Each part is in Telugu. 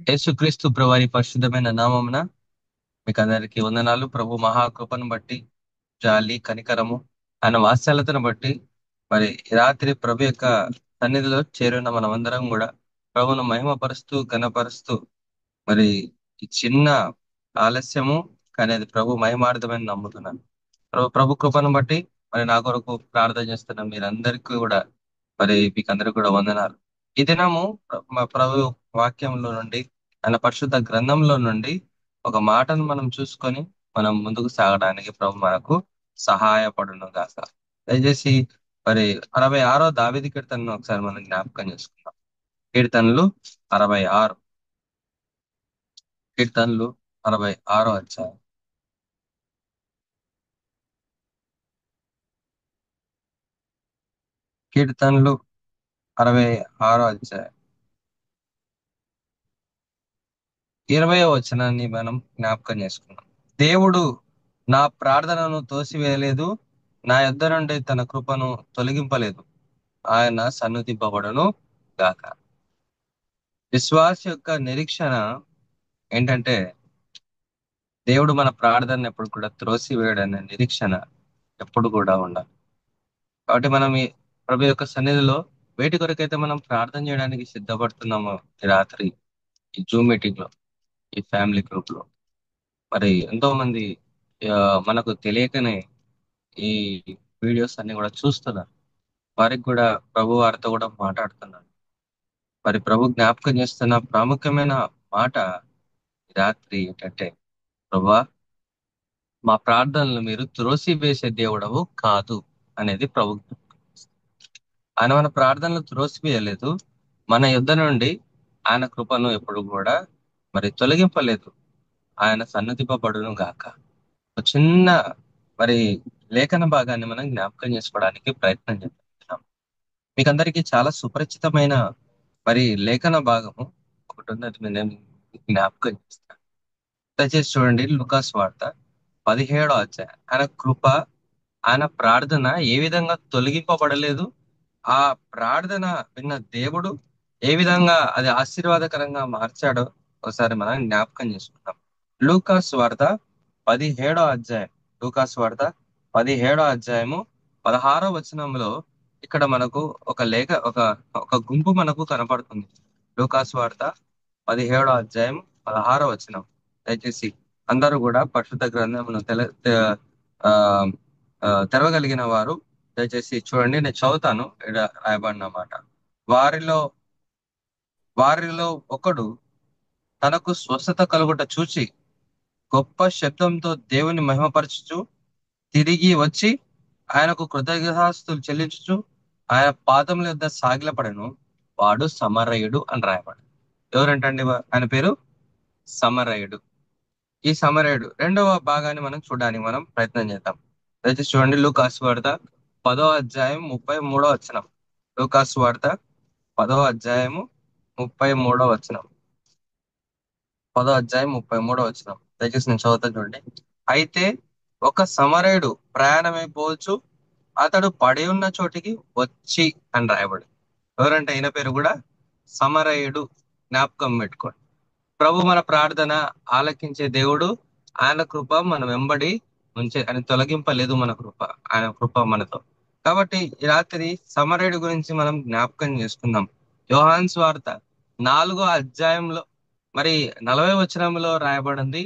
యేసుక్రీస్తు ప్రభువారి పరిశుద్ధమైన నామమున మీకు అందరికీ వందనాలు. ప్రభు మహాకృపను బట్టి, జాలి కనికరము, ఆయన వాత్సల్యతను బట్టి మరి ఈ రాత్రి ప్రభు యొక్క సన్నిధిలో చేరున్న మనమందరం కూడా ప్రభును మహిమపరుస్తూ ఘనపరుస్తూ మరి ఈ చిన్న ఆలస్యము కానీ అది ప్రభు మహిమార్థమని నమ్ముతున్నాను. ప్రభు కృపను బట్టి మరి నా కొరకు ప్రార్థన చేస్తున్న మీరందరికీ కూడా మరి మీకు అందరికీ కూడా వందనాలు. ఈ దినము మా ప్రభు వాక్యంలో నుండి ఆయన పరిశుద్ధ గ్రంథంలో నుండి ఒక మాటను మనం చూసుకొని మనం ముందుకు సాగడానికి ప్రభు మనకు సహాయపడును గాక. దయచేసి మరి 66 దావీదు కీర్తనను ఒకసారి మనం జ్ఞాపకం చేసుకుందాం. కీర్తనలు 66, కీర్తనలు 66 అధ్యాయం. కీర్తనలు 66 అధ్యాయం 20వ వచనాన్ని మనం జ్ఞాపకం చేసుకున్నాం. దేవుడు నా ప్రార్థనను తోసివేయలేదు, నా యొద్ద నుండి తన కృపను తొలగింపలేదు. ఆయన సన్నుతింపబడును గాక. విశ్వాస యొక్క నిరీక్షణ ఏంటంటే దేవుడు మన ప్రార్థన ఎప్పుడు కూడా త్రోసివేయడనే నిరీక్షణ ఎప్పుడు కూడా ఉండాలి. కాబట్టి మనం ఈ ప్రభు యొక్క సన్నిధిలో వేటి కొరకైతే మనం ప్రార్థన చేయడానికి సిద్ధపడుతున్నామో ఈ రాత్రి ఈ జూమ్ మీటింగ్ లో, ఈ ఫ్యామిలీ గ్రూప్ లో మరి ఎంతో మంది ఆ, మనకు తెలియకనే ఈ వీడియోస్ అన్ని కూడా చూస్తున్నారు. వారికి కూడా ప్రభు వారితో కూడా మాట్లాడుతున్నారు. మరి ప్రభు జ్ఞాపకం చేస్తున్న ప్రాముఖ్యమైన మాట ఈ రాత్రి ఏంటంటే, ప్రభా, మా ప్రార్థనలు మీరు త్రోసివేసే దేవుడవు కాదు అనేది ప్రభు. ఆయన మన ప్రార్థనలు త్రోసివేయలేదు, మన యుద్ధ నుండి ఆయన కృపను ఎప్పుడు కూడా మరి తొలగింపలేదు. ఆయన సన్నతింపబడును గాక. ఒక చిన్న మరి లేఖన భాగాన్ని మనం జ్ఞాపకం చేసుకోవడానికి ప్రయత్నం చేద్దాం. మీకు అందరికీ చాలా సుపరిచితమైన మరి లేఖన భాగము ఒకటి ఉన్నది, నేను జ్ఞాపకం చేస్తాను. దయచేసి చూడండి, లూకాసు వార్త 17వ అధ్యాయం. ఆయన కృప, ఆయన ప్రార్థన ఏ విధంగా తొలగింపబడలేదు, ఆ ప్రార్థన విన్న దేవుడు ఏ విధంగా అది ఆశీర్వాదకరంగా మార్చాడో ఒకసారి మనం జ్ఞాపకం చేసుకుందాం. లూకాసు వార్త 17వ అధ్యాయం, లూకాసు వార్త 17వ అధ్యాయము 16వ వచనంలో ఇక్కడ మనకు ఒక లేఖ ఒక ఒక గుంపు మనకు కనపడుతుంది. లూకాసు వార్త 17వ అధ్యాయం 16వ వచనం. దయచేసి అందరూ కూడా పరిశుద్ధ గ్రంథమును ఆ తెరవగలిగిన వారు దయచేసి చూడండి. నేను చదువుతాను. ఇక్కడ రాయబడిన మాట: వారిలో వారిలో ఒకడు తనకు స్వస్థత కలుగుట చూచి గొప్ప శబ్దంతో దేవుని మహిమపరచుచు తిరిగి వచ్చి ఆయనకు కృతజ్ఞతాస్తులు చెల్లించుచు ఆయన పాదముల యొద్ద సాగిలపడెను. వాడు సమరయుడు అని రాయబడి. ఎవరంటండి ఆయన పేరు? సమరయుడు. ఈ సమరయుడు రెండవ భాగాన్ని మనం చూడడానికి మనం ప్రయత్నం చేద్దాం. దయచేసి చూడండి, లూకాసు వార్త 10వ అధ్యాయం 33వ వచనం. లూకాసు వార్త 10వ అధ్యాయము 33వ వచనం. 10వ అధ్యాయం 33వ వచనం. దయచేసి నేను చదువుతాను, చూడండి. అయితే ఒక సమరయుడు ప్రయాణమైపోవచ్చు, అతడు పడి ఉన్న చోటికి వచ్చి అని రాయబడి. ఎవరంటే ఈయన పేరు కూడా సమరయుడు. జ్ఞాపకం పెట్టుకోండి. ప్రభు మన ప్రార్థన ఆలకించే దేవుడు. ఆయన కృప మన వెంబడి ఉంచే, ఆయన తొలగింపలేదు మన కృప. ఆయన కృప మనతో. కాబట్టి ఈ రాత్రి సమరయుడు గురించి మనం జ్ఞాపకం చేసుకుందాం. యోహాను సువార్త 4వ అధ్యాయంలో మరి 40వ వచనంలో రాయబడింది,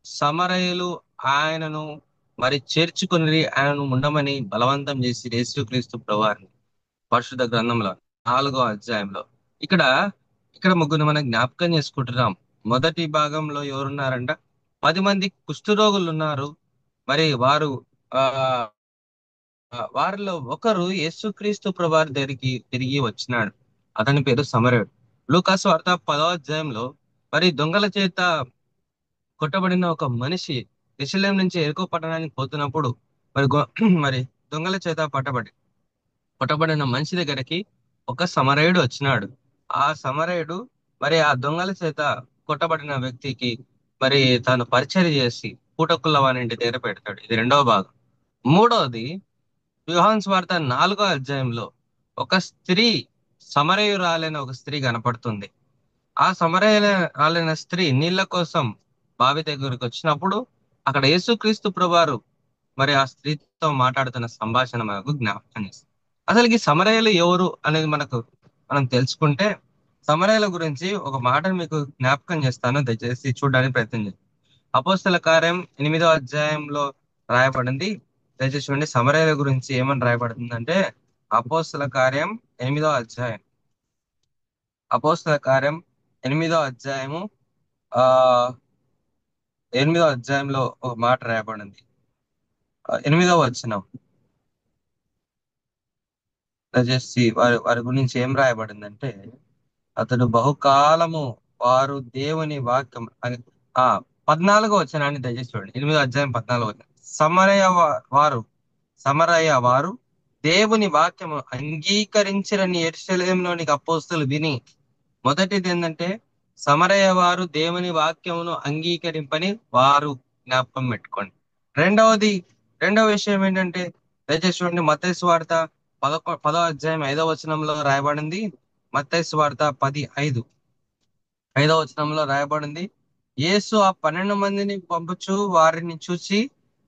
సమరయులు ఆయనను మరి చేర్చుకుని ఆయనను ఉండమని బలవంతం చేసి యేసుక్రీస్తు ప్రభువారిని. పరిశుద్ధ గ్రంథంలో 4వ అధ్యాయంలో ఇక్కడ ఇక్కడ ముగ్గురు మనం జ్ఞాపకం చేసుకుంటున్నాం. మొదటి భాగంలో ఎవరున్నారంట? 10 మంది కుష్ఠరోగులు ఉన్నారు. మరి వారు ఆ వారిలో ఒకరు యేసుక్రీస్తు ప్రభువారి దగ్గరికి తిరిగి వచ్చినాడు. అతని పేరు సమరయుడు. లూకాసు వార్త 10వ అధ్యాయంలో మరి దొంగల చేత కొట్టబడిన ఒక మనిషి యెరూషలేము నుంచి యెరికో పట్టణానికి పోతున్నప్పుడు మరి మరి దొంగల చేత కొట్టబడిన మనిషి దగ్గరికి ఒక సమరయుడు వచ్చినాడు. ఆ సమరయుడు మరి ఆ దొంగల చేత కొట్టబడిన వ్యక్తికి మరి తాను పరిచర్య చేసి పూటకుల వాని ఇంటి దగ్గర పెడతాడు. ఇది రెండవ భాగం. మూడవది, యోహాను సువార్త 4వ అధ్యాయంలో ఒక స్త్రీ, సమరయురాలైన ఒక స్త్రీ కనపడుతుంది. ఆ సమరయాలైన స్త్రీ నీళ్ల కోసం బావి దగ్గరికి వచ్చినప్పుడు అక్కడ యేసుక్రీస్తు ప్రభువారు మరి ఆ స్త్రీతో మాట్లాడుతున్న సంభాషణ మనకు జ్ఞాపకం చేస్తుంది. అసలు ఈ సమరయలు ఎవరు అనేది మనం తెలుసుకుంటే, సమరయల గురించి ఒక మాటను మీకు జ్ఞాపకం చేస్తాను, దయచేసి చూడడానికి ప్రయత్నం చేయండి. అపోస్తల కార్యం 8వ అధ్యాయంలో రాయబడింది. దయచేసి చూడండి, సమరయల గురించి ఏమని రాయబడుతుందంటే, అపోస్తల కార్యం 8వ అధ్యాయం, అపోస్తల కార్యం 8వ అధ్యాయము ఆ 8వ అధ్యాయంలో ఒక మాట రాయబడింది. 8వ వచనం, దయచేసి వారి వారి గురించి ఏం రాయబడిందంటే, అతడు బహుకాలము వారు దేవుని వాక్యం ఆ 14వ వచనాన్ని దయచేసి చూడండి. 8వ అధ్యాయం 14వ వచనం. వారు సమరయ వారు దేవుని వాక్యము అంగీకరించరని యెరూషలేములోని అపోస్తలు విని, మొదటిది ఏంటంటే సమరయ వారు దేవుని వాక్యమును అంగీకరింపని వారు, జ్ఞాపకం పెట్టుకోండి. రెండవది, రెండవ విషయం ఏంటంటే, దయచేసి చూడండి, మత్తయి సువార్త 10వ అధ్యాయం 5వ వచనంలో రాయబడింది. మత్తయి సువార్త 10:5, 5వ వచనంలో రాయబడింది. యేసు ఆ 12 మందిని పంపుచు వారిని చూసి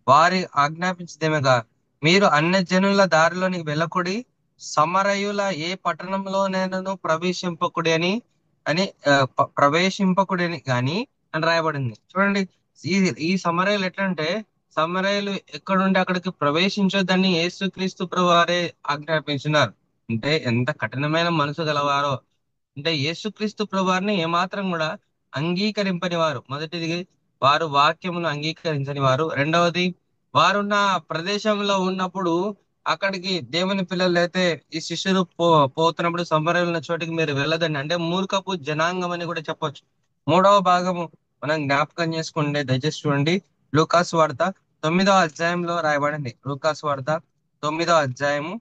వారి ఆజ్ఞాపించదేమగా, మీరు అన్యజనుల దారిలోనికి వెళ్ళకుడి, సమరయుల ఏ పట్టణంలోనైనను ప్రవేశింపకుడి అని అని ప్రవేశింపకుడని గాని అని రాయబడింది. చూడండి, ఈ ఈ సమరయులు ఎట్లంటే, సమరయులు ఎక్కడుంటే అక్కడికి ప్రవేశించొద్దని యేసుక్రీస్తు ప్రభు వారే ఆజ్ఞాపించినారు. అంటే ఎంత కఠినమైన మనసు గలవారో. అంటే యేసుక్రీస్తు ప్రభువారిని ఏమాత్రం కూడా అంగీకరింపని వారు. మొదటిది, వారు వాక్యమును అంగీకరించని వారు. రెండవది, వారున్న ప్రదేశంలో ఉన్నప్పుడు అక్కడికి దేవుని పిల్లలు అయితే ఈ శిష్యులు పోతున్నప్పుడు సంబరాలున్న చోటికి మీరు వెళ్ళదండి అంటే మూర్ఖపు జనాంగం అని కూడా చెప్పొచ్చు. మూడవ భాగము మనం జ్ఞాపకం చేసుకుంటే దయచేసి చూడండి, లూకాసు వార్త 9వ అధ్యాయంలో రాయబడింది. లూకాసు వార్త 9వ అధ్యాయము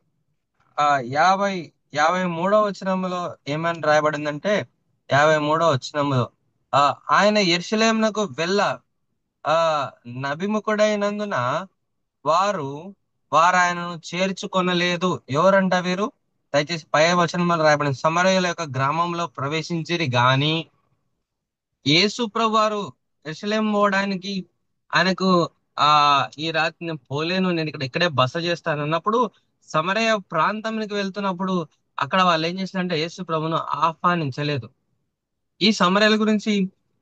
ఆ 53వ వచనంలో ఏమని రాయబడిందంటే, 53వ వచనంలో ఆ ఆయన యెరూషలేమునకు ఆ నభిముఖుడైనందున వారు వారు ఆయనను చేర్చుకొనలేదు. ఎవరంట వీరు? దయచేసి పై వచనంలో రాయబడింది. సమరయుల యొక్క గ్రామంలో ప్రవేశించిరి గాని యేసు ప్రభు వారు యెరూషలేము పోవడానికి ఆయనకు ఆ ఈ రాత్రి నేను పోలేను, నేను ఇక్కడే బస చేస్తాను అన్నప్పుడు సమరయ ప్రాంతానికి వెళ్తున్నప్పుడు అక్కడ వాళ్ళు ఏం చేసినారంటే యేసు ప్రభును ఆహ్వానించలేదు. ఈ సమరయుల గురించి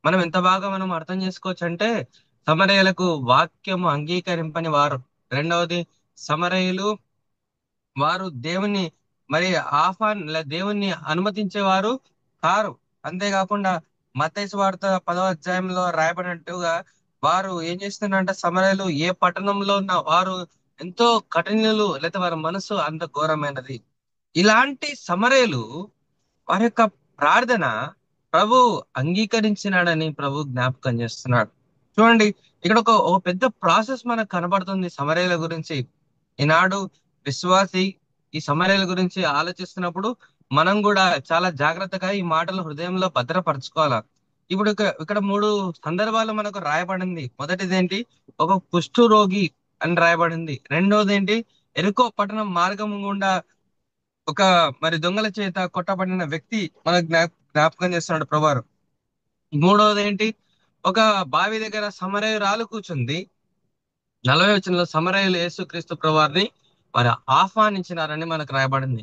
మనం ఎంత బాగా మనం అర్థం చేసుకోవచ్చు అంటే, సమరయులకు వాక్యము అంగీకరింపని వారు. రెండవది, సమరయులు వారు దేవుని మరి దేవుణ్ణి అనుమతించేవారు కారు. అంతేకాకుండా మత్తయి సువార్త 10వ అధ్యాయంలో రాయబడినట్టుగా వారు ఏం చేస్తున్నారంటే, సమరయులు ఏ పట్టణంలో ఉన్న వారు ఎంతో కఠినులు, లేకపోతే వారి మనసు అంత ఘోరమైనది. ఇలాంటి సమరయులు వారి యొక్క ప్రార్థన ప్రభు అంగీకరించినాడని ప్రభు జ్ఞాపకం చేస్తున్నాడు. చూడండి, ఇక్కడ ఒక పెద్ద ప్రాసెస్ మనకు కనబడుతుంది సమరయుల గురించి. ఈనాడు విశ్వాసి ఈ సమరయుల గురించి ఆలోచిస్తున్నప్పుడు మనం కూడా చాలా జాగ్రత్తగా ఈ మాటలు హృదయంలో భద్రపరచుకోవాలా. ఇప్పుడు ఇక్కడ మూడు సందర్భాలు మనకు రాయబడింది. మొదటిది ఏంటి? ఒక కుష్ఠు రోగి అని రాయబడింది. రెండోది ఏంటి? ఎరుకో పట్టణం మార్గం గుండా ఒక మరి దొంగల చేత కొట్టబడిన వ్యక్తి మన జ్ఞాపకం చేస్తున్నాడు ప్రభువారు. మూడవది ఏంటి? ఒక బావి దగ్గర సమరయురాలు కూర్చుంది. 40వ వచనంలో సమరయులు యేసుక్రీస్తు ప్రభువారిని వారు ఆహ్వానించినారని మనకు రాయబడింది.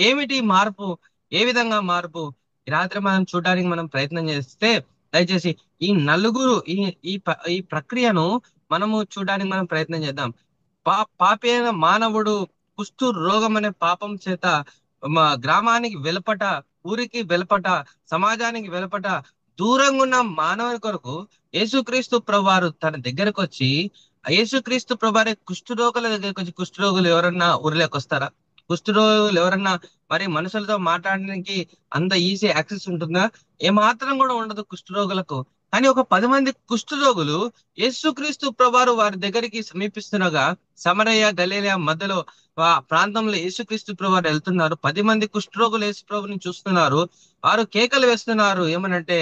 ఏమిటి మార్పు? ఏ విధంగా మార్పు? ఈ రాత్రి మనం చూడడానికి మనం ప్రయత్నం చేస్తే దయచేసి ఈ నలుగురు ఈ ప్రక్రియను మనము చూడడానికి మనం ప్రయత్నం చేద్దాం. పాపి అయిన మానవుడు కుష్టు రోగం అనే పాపం చేత మా గ్రామానికి వెలుపట, ఊరికి వెలుపట, సమాజానికి వెలుపట దూరంగా ఉన్న మానవుని కొరకు యేసుక్రీస్తు ప్రభువారు తన దగ్గరకు వచ్చి, యేసుక్రీస్తు ప్రభువారే కుష్ఠరోగుల దగ్గరకు వచ్చి, కుష్ఠరోగులు ఎవరన్నా ఊర్లోకి వస్తారా? కుష్ఠరోగులు ఎవరన్నా మరి మనుషులతో మాట్లాడడానికి అంత ఈజీ యాక్సెస్ ఉంటుందా? ఏమాత్రం కూడా ఉండదు కుష్ఠరోగులకు. కానీ ఒక 10 మంది కుష్ఠరోగులు యేసుక్రీస్తు ప్రభువారు వారి దగ్గరికి సమీపిస్తుండగా, సమరయ గలిలయ మధ్యలో ఆ ప్రాంతంలో యేసుక్రీస్తు ప్రభువారు వెళ్తున్నారు. 10 మంది కుష్ఠరోగులు యేసు ప్రభుని చూస్తున్నారు. వారు కేకలు వేస్తున్నారు. ఏమనంటే,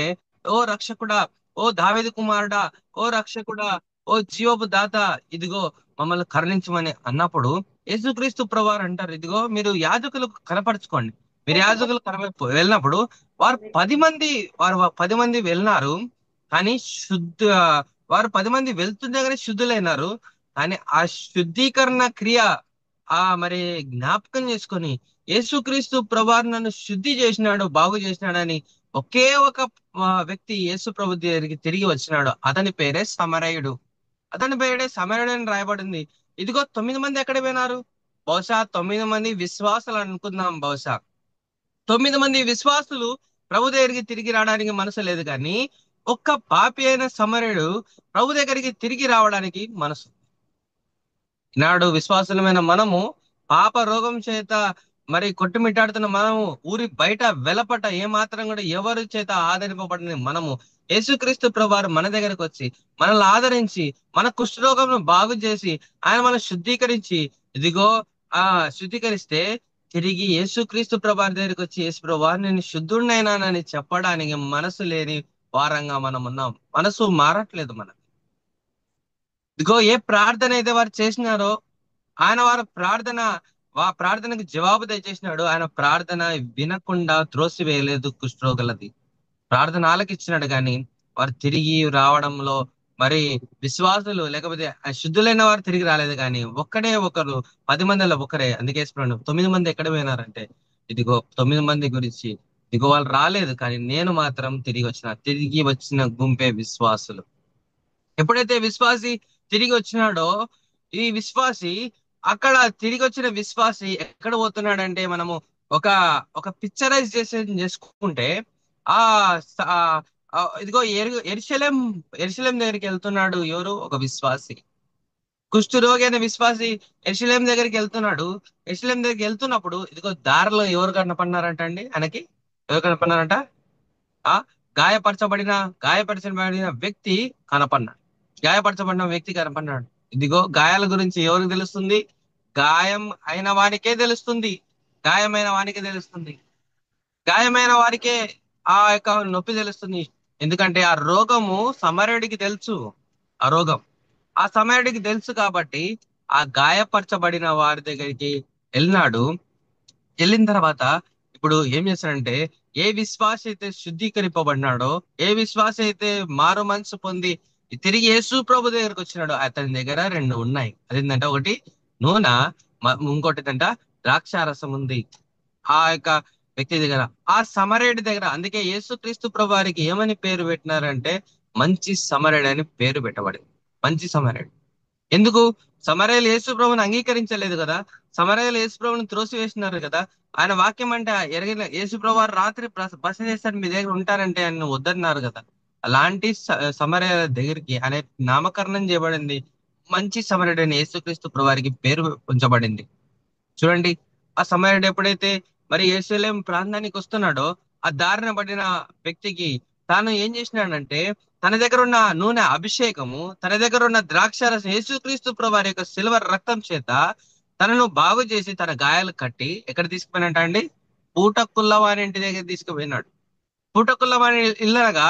ఓ రక్షకుడా, ఓ దావీదు కుమారుడా, ఓ రక్షకుడా, ఓ జీవపు దాత, ఇదిగో మమ్మల్ని కరుణించమని అన్నప్పుడు యేసుక్రీస్తు ప్రభువారు అంటారు, ఇదిగో మీరు యాజకులకు కనపరుచుకోండి, యాజకులు వెళ్ళినప్పుడు వారు 10 మంది, పది మంది వెళ్ళినారు. కానీ శుద్ధ వారు 10 మంది వెళ్తుండగానే శుద్ధులైనారు. కానీ ఆ శుద్ధీకరణ క్రియ మరి జ్ఞాపకం చేసుకొని యేసుక్రీస్తు ప్రభువారు నన్ను శుద్ధి చేసినాడు, బాగు చేసినాడని ఒకే ఒక వ్యక్తి యేసు ప్రభు దగ్గరికి తిరిగి వచ్చినాడు. అతని పేరే సమరయుడు. అతని పేరే సమరయుడు అని రాయబడింది. ఇదిగో 9 మంది ఎక్కడ పోయినారు? బహుశా 9 మంది విశ్వాసాలు అనుకుందాం. బహుశా 9 మంది విశ్వాసులు ప్రభు దగ్గరికి తిరిగి రావడానికి మనసు లేదు, కానీ ఒక్క పాపి అయిన సమరయుడు ప్రభు దగ్గరికి తిరిగి రావడానికి మనసు. ఈనాడు విశ్వాసులమైన మనము పాప రోగం చేత మరి కొట్టుమిట్టాడుతున్న మనము, ఊరి బయట వెలపట ఏ మాత్రం కూడా ఎవరి చేత ఆదరింపబడిన మనము, యేసుక్రీస్తు ప్రభువారు మన దగ్గరకు వచ్చి మనల్ని ఆదరించి మన కుష్ఠరోగంను బాగు చేసి ఆయన మనం శుద్ధీకరించి, ఇదిగో ఆ శుద్ధీకరిస్తే తిరిగి యేసుక్రీస్తు ప్రభువారి దగ్గరికి వచ్చి, యేసు ప్రభువా నేను శుద్ధుడినైనానని చెప్పడానికి మనసు లేని వారంగా మనం ఉన్నాం. మనసు మారట్లేదు మన. ఇదిగో ఏ ప్రార్థన అయితే వారు చేసినారో ఆయన వారి ప్రార్థనకు జవాబు దయచేసినాడు. ఆయన ప్రార్థన వినకుండా త్రోసివేయలేదు కుష్ఠరోగులది. ప్రార్థన ఆలకిచ్చినాడు, కానీ వారు తిరిగి రావడంలో మరి విశ్వాసులు లేకపోతే శుద్ధులైన వారు తిరిగి రాలేదు. కానీ ఒక్కడే ఒకరు, 10 మందిలో ఒకరే. అందుకే చెప్పాను 9 మంది ఎక్కడ పోయినారంటే, ఇదిగో 9 మంది గురించి, ఇదిగో వాళ్ళు రాలేదు కానీ నేను మాత్రం తిరిగి వచ్చిన గుంపే విశ్వాసులు. ఎప్పుడైతే విశ్వాసి తిరిగి వచ్చినాడో, ఈ విశ్వాసి అక్కడ తిరిగి వచ్చిన విశ్వాసి ఎక్కడ పోతున్నాడంటే, మనము ఒక ఒక పిక్చరైజ్ చేసుకుంటే ఆ స- ఆ ఇదిగో ఎరుషలేం దగ్గరికి వెళ్తున్నాడు. ఎవరు? ఒక విశ్వాసి. కుష్ఠరోగి అనే విశ్వాసి ఎరుషలేం దగ్గరికి వెళ్తున్నాడు. ఎరుషలేం దగ్గరికి వెళ్తున్నప్పుడు ఇదిగో దారిలో ఎవరు కనపడినారంట అండి ఆయనకి? ఎవరు కనపడినారంట? ఆ గాయపరచబడిన గాయపరచబడిన వ్యక్తి కనపడినాడు. గాయపరచబడిన వ్యక్తి కనపడినాడు. ఇదిగో గాయాల గురించి ఎవరికి తెలుస్తుంది? గాయం అయిన వానికే తెలుస్తుంది. గాయమైన వానికే తెలుస్తుంది. గాయమైన వారికే ఆ యొక్క నొప్పి తెలుస్తుంది. ఎందుకంటే ఆ రోగము సమరుడికి తెలుసు. ఆ రోగం ఆ సమరుడికి తెలుసు కాబట్టి ఆ గాయపరచబడిన వారి దగ్గరికి వెళ్ళినాడు. వెళ్ళిన తర్వాత ఇప్పుడు ఏం చేస్తాడంటే, ఏ విశ్వాస అయితే శుద్ధీకరింపబడినాడో, ఏ విశ్వాస అయితే మారు మనసు పొంది తిరిగి యేసు ప్రభు దగ్గరకు వచ్చినాడో, అతని దగ్గర రెండు ఉన్నాయి. అదేంటంటే, ఒకటి నూనె, ఇంకోటి ఏంటంట ద్రాక్షారసం ఉంది ఆ యొక్క వ్యక్తి దగ్గర. ఆ సమరేడు దగ్గర, అందుకే యేసుక్రీస్తు ప్రభు వారికి ఏమని పేరు పెట్టినారంటే మంచి సమరేడు అని పేరు పెట్టబడింది. మంచి సమరేడు. ఎందుకు? సమరయులు యేసు ప్రభువుని అంగీకరించలేదు కదా. సమరయులు యేసు ప్రభువుని త్రోసివేసినారు కదా. ఆయన వాక్యం అంటే ఎరగిన యేసు ప్రభు వారు రాత్రి బస చేస్తారు మీ దగ్గర ఉంటారంటే ఆయన వద్దన్నారు కదా. అలాంటి సమరయుల దగ్గరికి ఆయన నామకరణం చేయబడింది. మంచి సమరయుడు అని యేసుక్రీస్తు ప్రభు వారికి పేరు ఉంచబడింది. చూడండి, ఆ సమరయుడు ఎప్పుడైతే మరి యెరూషలేం ప్రాంతానికి వస్తున్నాడో, ఆ దారిన పడిన వ్యక్తికి తాను ఏం చేసినాడంటే, తన దగ్గర ఉన్న నూనె అభిషేకము, తన దగ్గర ఉన్న ద్రాక్షారసం, యేసుక్రీస్తు ప్రభు వారి యొక్క సిల్వర్ రక్తం చేత తనను బాగు చేసి తన గాయాలు కట్టి ఎక్కడ తీసుకుపోయినట్ట అండి? పూటకుల్ల వారి ఇంటి దగ్గర తీసుకుపోయినాడు. పూటకుల్ల వారి ఇల్లనగా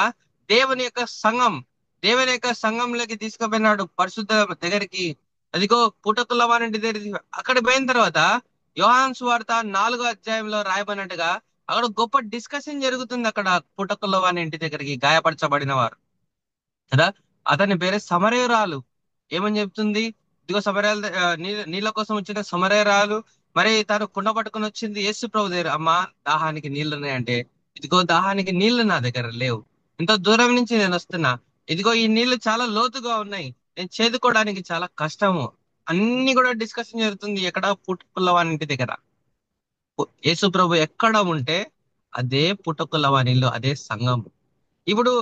దేవుని యొక్క సంఘం. దేవుని యొక్క సంఘంలోకి తీసుకుపోయినాడు, పరిశుద్ధ దగ్గరికి. అదిగో పూటకుల్ల వారి ఇంటి దగ్గర అక్కడ పోయిన తర్వాత యోహాను సువార్త 4వ అధ్యాయంలో రాయబడినట్టుగా అక్కడ గొప్ప డిస్కషన్ జరుగుతుంది. అక్కడ పూటకుల్ల వారి ఇంటి దగ్గరికి గాయపరచబడిన వారు కదా, అతని పేరే సమరయురాలు. ఏమని చెప్తుంది? ఇదిగో నీళ్ళ కోసం వచ్చిన సమరయురాలు మరి తను కుండ పట్టుకొని వచ్చింది యేసు ప్రభు దగ్గర. అమ్మా, దాహానికి నీళ్లున్నాయంటే, ఇదిగో దాహానికి నీళ్లు నా దగ్గర లేవు, ఇంత దూరం నుంచి నేను వస్తున్నా, ఇదిగో ఈ నీళ్లు చాలా లోతుగా ఉన్నాయి, నేను చేదుకోవడానికి చాలా కష్టము. అన్ని కూడా డిస్కషన్ జరుగుతుంది ఎక్కడ? పుట్టుకుల్లవాని ఇంటి దగ్గర. యేసు ప్రభు ఎక్కడ ఉంటే అదే పుట్టుకుల్లవానిలో, అదే సంఘం. ఇప్పుడు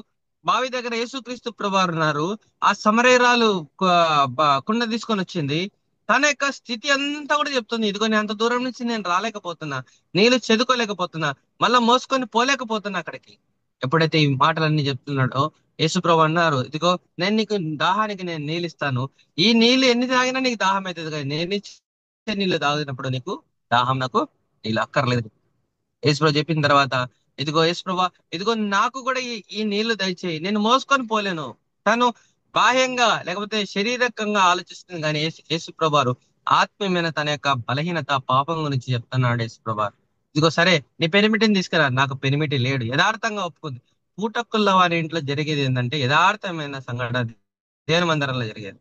బావి దగ్గర యేసుక్రీస్తు ప్రభువారు ఉన్నారు. ఆ సమరయురాలు కుండ తీసుకొని వచ్చింది. తన యొక్క స్థితి అంతా కూడా చెప్తుంది. ఇదిగో నేను అంత దూరం నుంచి నేను రాలేకపోతున్నా, నీళ్ళు చెదుకోలేకపోతున్నా, మళ్ళా మోసుకొని పోలేకపోతున్నా అక్కడికి. ఎప్పుడైతే ఈ మాటలన్నీ చెప్తున్నాడో, యేసు ప్రభు అన్నారు, ఇదిగో నేను నీకు దాహానికి నేను నీళ్ళు ఇస్తాను. ఈ నీళ్ళు ఎన్ని తాగినా నీకు దాహం అవుతుంది, కానీ నేను ఇచ్చే నీళ్ళు తాగినప్పుడు నీకు దాహం, నాకు నీళ్ళు అక్కర్లేదు. యేసుప్రభు చెప్పిన తర్వాత, ఇదిగో యేసుప్రభా, ఇదిగో నాకు కూడా ఈ నీళ్లు దయచేయి, నేను మోసుకొని పోలేను. తను బాహ్యంగా లేకపోతే శారీరకంగా ఆలోచిస్తుంది, కానీ యేసుప్రభు వారు ఆత్మీయమైన తన యొక్క బలహీనత, పాపం గురించి చెప్తున్నాడు యేసుప్రభు వారు. ఇదిగో సరే నీ పెనిమిటిని తీసుకురా, నాకు పెనిమిటి లేడు, యథార్థంగా ఒప్పుకుంది. పూటక్కుల వారి ఇంట్లో జరిగేది ఏంటంటే యథార్థమైన సంఘటన దేవుని మందిరంలో జరిగేది.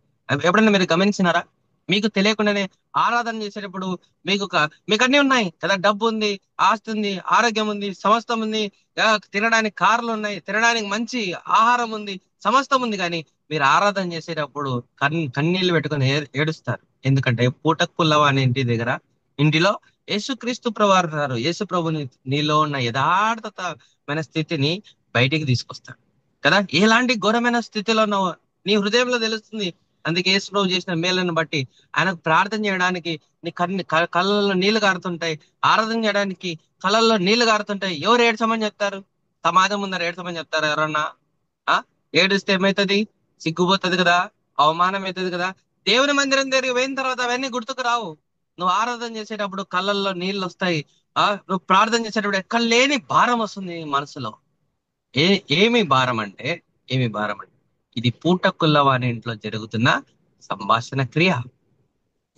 ఎప్పుడైనా మీరు గమనించినారా? మీకు తెలియకుండానే ఆరాధన చేసేటప్పుడు మీకు అన్ని ఉన్నాయి కదా, డబ్బు ఉంది, ఆస్తి ఉంది, ఆరోగ్యం ఉంది, సమస్తం ఉంది, తినడానికి కార్లు ఉన్నాయి, తినడానికి మంచి ఆహారం ఉంది, సమస్తం ఉంది. కానీ మీరు ఆరాధన చేసేటప్పుడు కన్నీళ్లు పెట్టుకొని ఏడుస్తారు. ఎందుకంటే పూటక్కుల్లవ అనే ఇంటిలో యేసుక్రీస్తు ప్రభువారు ఉన్నారు. యేసు ప్రభుని నీలో ఉన్న యథార్థతమైన స్థితిని బయటికి తీసుకొస్తాడు కదా. ఎలాంటి ఘోరమైన స్థితిలో ఉన్నావో నీ హృదయంలో తెలుస్తుంది. అందుకే యేసు ప్రభు చేసిన మేలను బట్టి ఆయనకు ప్రార్థన చేయడానికి నీ కళ్ళల్లో నీళ్లు కారుతుంటాయి. ఆరాధన చేయడానికి కళ్ళల్లో నీళ్లు కారుతుంటాయి. ఎవరు ఏడ్చమని చెప్తారు? సమాజం ముందర ఏడ్చమని చెప్తారు ఎవరన్నా? ఆ ఏడిస్తే ఏమవుతుంది? సిగ్గుపోతుంది కదా, అవమానం అవుతుంది కదా. దేవుని మందిరం దగ్గరికి పోయిన తర్వాత అవన్నీ గుర్తుకు రావు. నువ్వు ఆరాధన చేసేటప్పుడు కళ్ళల్లో నీళ్ళు వస్తాయి. నువ్వు ప్రార్థన చేసేటప్పుడు ఎక్కడ లేని భారం వస్తుంది నీ మనసులో. ఏ ఏమి భారం అంటే ఏమి భారం అంటే ఇది పూటకుల్లవాని ఇంట్లో జరుగుతున్న సంభాషణ క్రియ.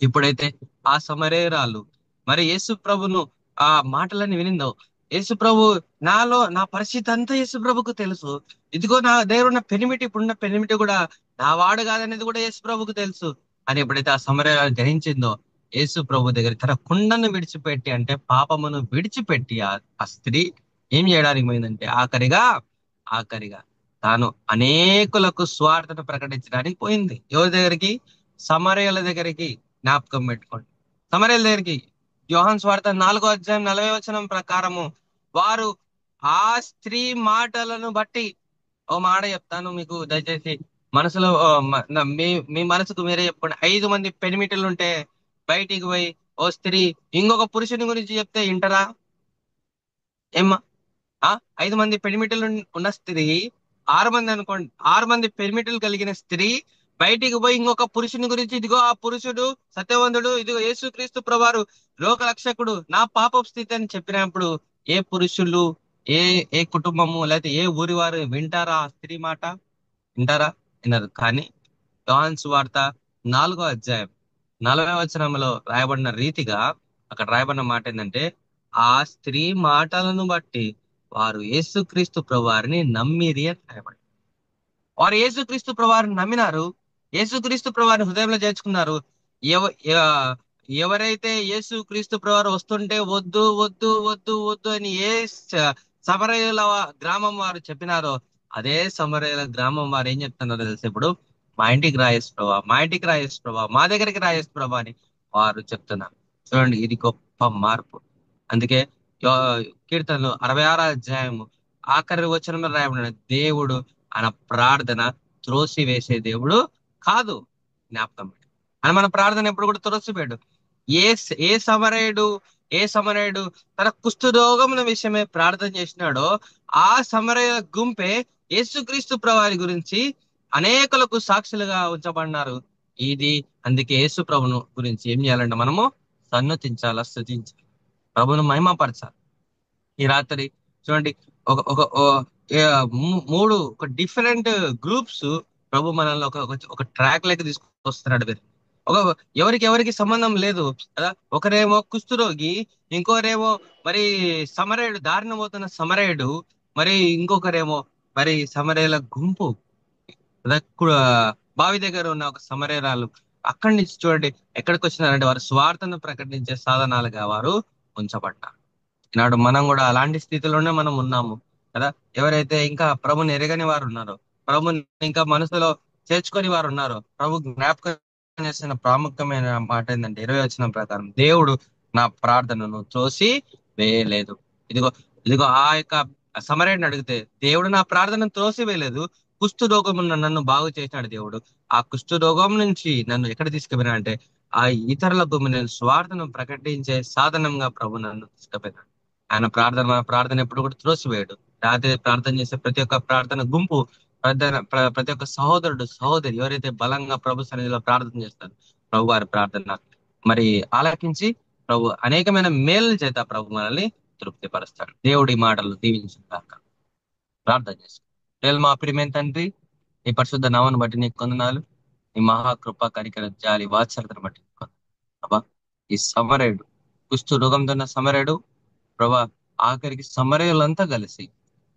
ఇప్పుడైతే ఆ సమరేరాలు మరి యేసు ప్రభును ఆ మాటలని వినిందో, యేసు ప్రభు నా పరిస్థితి అంతా యేసు ప్రభుకు తెలుసు. ఇదిగో నా దగ్గర ఉన్న పెనిమిటి, ఇప్పుడున్న పెనిమిటి కూడా నా వాడు కాదనేది కూడా యేసు ప్రభుకు తెలుసు అని ఎప్పుడైతే ఆ సమరేరాలు గ్రహించిందో, యేసు ప్రభు దగ్గర తన కుండను విడిచిపెట్టి, అంటే పాపమును విడిచిపెట్టి ఆ స్త్రీ ఏం చేయడానికి పోయిందంటే ఆఖరిగా తాను అనేకులకు స్వార్థను ప్రకటించడానికి పోయింది. ఎవరి దగ్గరికి? సమరయుల దగ్గరికి. జ్ఞాపకం పెట్టుకోండి. సమరయుల దగ్గరికి యోహాను సువార్త 4:40 ప్రకారము వారు ఆ స్త్రీ మాటలను బట్టి, ఓ మాట చెప్తాను మీకు దయచేసి మనసులో మీ మీ మనసుకు మీరే చెప్పుకోండి. 5 మంది పెనిమిటిలు ఉంటే బయటికి పోయి ఓ స్త్రీ ఇంకొక పురుషుని గురించి చెప్తే వింటరా? ఏమ్మా? ఆ 5 మంది పెనిమిటలు ఉన్న స్త్రీ, 6 మంది అనుకోండి, 6 మంది పెనిమిటలు కలిగిన స్త్రీ బయటికి పోయి ఇంకొక పురుషుని గురించి, ఇదిగో ఆ పురుషుడు సత్యవంతుడు, ఇదిగో యేసుక్రీస్తు ప్రభువారు లోక రక్షకుడు, నా పాప స్థితి అని చెప్పినప్పుడు ఏ పురుషులు, ఏ ఏ కుటుంబము లేకపోతే ఏ ఊరి వారు వింటారా ఆ స్త్రీ మాట? వింటారా? వినరు. కానీ యోహాను సువార్త 4:40 రాయబడిన రీతిగా అక్కడ రాయబడిన మాట ఏంటంటే, ఆ స్త్రీ మాటలను బట్టి వారు యేసుక్రీస్తు ప్రభువారిని నమ్మిరి అని రాయబడింది. వారు యేసుక్రీస్తు ప్రభువారిని నమ్మినారు. యేసుక్రీస్తు ప్రభువారిని హృదయంలో చేర్చుకున్నారు. ఎవ ఎ- ఎవరైతే యేసుక్రీస్తు ప్రభువారు వస్తుంటే వద్దు వద్దు వద్దు వద్దు అని సమరయుల గ్రామం వారు చెప్పినారో, అదే సమరయుల గ్రామం వారు ఏం చెప్తున్నారో తెలిసి ఇప్పుడు, మా ఇంటికి రాయేసు ప్రభా, మా ఇంటికి రాయేసు ప్రభా, మా దగ్గరికి రాయేసు ప్రభా అని వారు చెప్తున్నారు. చూడండి, ఇది గొప్ప మార్పు. అందుకే యో- కీర్తనలు 66 ఆఖరి వచనంలో రాయబడిన దేవుడు ఆయన ప్రార్థన త్రోసి వేసే దేవుడు కాదు. జ్ఞాపకం పెట్టు. ఆయన మన ప్రార్థన ఎప్పుడు కూడా త్రోసివేయడు. ఏ ఏ సమరయుడు ఏ సమరయుడు తన కుష్ఠరోగముల విషయమే ప్రార్థన చేసినాడో, ఆ సమరయ గుంపే యేసుక్రీస్తు ప్రభువారి గురించి అనేకులకు సాక్షులుగా ఉంచబడినారు. ఇది అందుకే యేసు ప్రభును గురించి ఏం చేయాలంటే మనము సన్నతించాలా, స్తుతించాలి, ప్రభును మహిమపరచాలి. ఈ రాత్రి చూడండి, ఒక ఒక ఒక డిఫరెంట్ గ్రూప్స్ ప్రభు మనల్ని ఒక ట్రాక్ లెక్క తీసుకొస్తున్నాడు. మీరు ఒక ఎవరికి సంబంధం లేదు కదా. ఒకరేమో కుష్ఠరోగి, ఇంకోరేమో మరి సమరయుడు, దారిన పోతున్న సమరయుడు, మరి ఇంకొకరేమో మరి సమరయుల గుంపు కదా. బావి దగ్గర ఉన్న ఒక సమరయురాలు. అక్కడి నుంచి చూడండి ఎక్కడికి వచ్చినారంటే వారు స్వార్థను ప్రకటించే సాధనాలుగా వారు ఉంచబడ్డారు. ఈనాడు మనం కూడా అలాంటి స్థితిలోనే మనం ఉన్నాము కదా. ఎవరైతే ఇంకా ప్రభుని ఎరగని వారు ఉన్నారో, ప్రభుని ఇంకా మనసులో చేర్చుకొని వారు ఉన్నారో, ప్రభు జ్ఞాపకం చేసిన ప్రాముఖ్యమైన మాట ఏంటంటే 20 ప్రకారం, దేవుడు నా ప్రార్థనను త్రోసి వేయలేదు. ఇదిగో ఇదిగో ఆ యొక్క సమరయుడిని అడిగితే, దేవుడు నా ప్రార్థనను త్రోసి వేయలేదు, కుష్ఠ రోగం నన్ను బాగు చేసినాడు దేవుడు. ఆ కుష్ఠ రోగం నుంచి నన్ను ఎక్కడ తీసుకుపోయినా అంటే, ఆ ఇతరులకు నేను స్వార్థను ప్రకటించే సాధనంగా ప్రభు నన్ను తీసుకుపోయినాడు. ఆయన మన ప్రార్థన ఎప్పుడు కూడా త్రోసివేయడు. రాత్రి ప్రార్థన చేసే ప్రతి ఒక్క ప్రార్థన గుంపు, ప్రతి ఒక్క సహోదరుడు సహోదరి ఎవరైతే బలంగా ప్రభు సన్నిధిలో ప్రార్థన చేస్తారు, ప్రభు వారి ప్రార్థన మరి ఆలకించి ప్రభు అనేకమైన మేలు చేత ప్రభు మనల్ని తృప్తిపరుస్తాడు. దేవుడి మాటలు దీవించిన కాక ప్రార్థన చేస్తాడు. మా ప్రియమైన తండ్రి, నీ పరిశుద్ధ నామను బట్టి నీకు కొందనాలు. నీ మహాకృప కనికర జాలి వాత్సల్యతను బట్టి నీకు వందనాలు. అబ్బా, ఈ సమరయుడు, కుష్ఠు రోగంతో ఉన్న సమరయుడు ప్రభా, ఆఖరికి సమరయులంతా కలిసి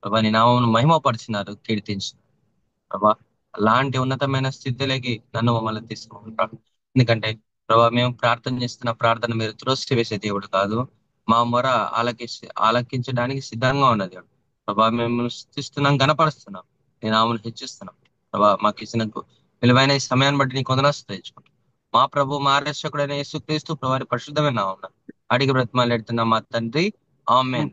ప్రభా నీ నామమును మహిమపరిచినారు, కీర్తించినారు. ప్రభా, అలాంటి ఉన్నతమైన స్థితిలోకి నన్ను మమ్మల్ని తీసుకుంటాడు. ఎందుకంటే ప్రభా, మేము ప్రార్థన చేస్తున్న ప్రార్థన మీరు త్రోసి వేసే దేవుడు కాదు. మా మొర ఆలకించడానికి సిద్ధంగా ఉన్న దేవుడు. ప్రభా, మేము స్థుతిస్తున్నాం, గణపరుస్తున్నాం, నీ నామమును హెచ్చిస్తున్నాం. ప్రభా, మాకు ఇచ్చిన విలువైన ఈ సమయాన్ని బట్టి నీ కొందనాస్తు తెచ్చుకుంటాం. మా ప్రభు, మా రక్షకుడైన యేసుక్రీస్తు ప్రభు వారి పరిశుద్ధమైన నామమున అడిగి బ్రతిమాలాడుతున్న మా తండ్రి, ఆమేన్.